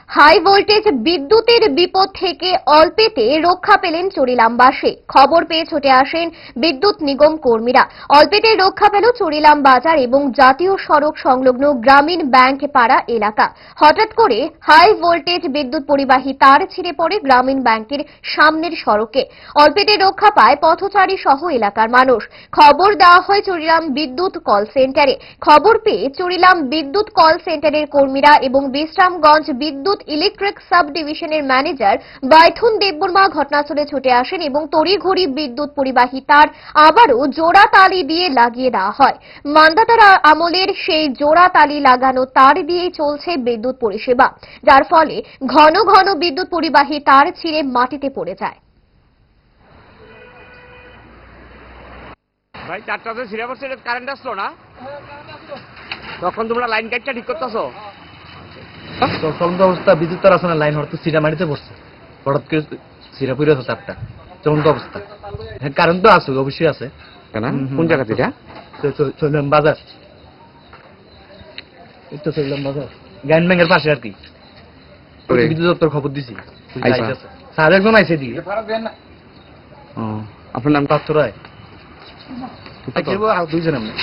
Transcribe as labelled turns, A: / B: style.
A: High voltage বিদ্যুতের বিপদ থেকে অল্পেতে রক্ষা পেলেন চুরিলামবাসী। খবর পেয়ে ছুটে আসেন বিদ্যুৎ নিগম কর্মীরা। অল্পেতে রক্ষা পেল চুরিলাম বাজার এবং জাতীয় সড়ক সংলগ্ন গ্রামীণ ব্যাংক পাড়া এলাকা। হঠাৎ করে হাই ভোল্টেজ বিদ্যুৎ পরিবাহী তার ছিঁড়ে পড়ে গ্রামীণ ব্যাংকের সামনের সড়কে। অল্পেতে রক্ষা পায় পথচারী সহ এলাকার মানুষ। খবর দেওয়া হয় চুরিলাম বিদ্যুৎ কল সেন্টারে। খবর পেয়ে চুরিলাম বিদ্যুৎ কল সেন্টারের কর্মীরা এবং বিশ্রামগঞ্জ বিদ্যুৎ ইলেকট্রিক সাব ডিভিশনের ম্যানেজার বাইথুন দেববর্মা ঘটনাস্থলে ছুটে আসেন এবং তড়িঘড়ি বিদ্যুৎ পরিবাহী তার আবারও জোড়া তালি দিয়ে লাগিয়ে দেওয়া হয়। মান্দাতার আমলের সেই জোড়া তালি লাগানো তার দিয়ে চলছে বিদ্যুৎ পরিষেবা, যার ফলে ঘন ঘন বিদ্যুৎ পরিবাহী তার ছিঁড়ে মাটিতে পড়ে যায়।
B: ভাই 4টাতে ছিঁড়ে পড়ছে, কারেন্ট আসলো না? তখন তোমরা লাইন কাটটা ঠিক করতেছো?
C: চলন্ত অবস্থা বিদ্যুৎ তার আছে না, লাইন হয়তো সিরা মাটিতে পড়ছে, হঠাৎ করে সিরা পড়ে আছে তারটা। চলন্ত অবস্থা। হ্যাঁ, কারেন্ট তো আছে, অবশ্যই আছে।
B: কোন জায়গা থেকে?
C: চললাম বাজার, একটু চললাম বাজার গ্রামীণ ব্যাংকের পাশে আর কি। বিদ্যুৎ দপ্তর খবর দিছি, স্যার একজন আইসে দিকে।
B: আপনার নাম?
C: পাত্র রায়। আর দুইজন আমরা।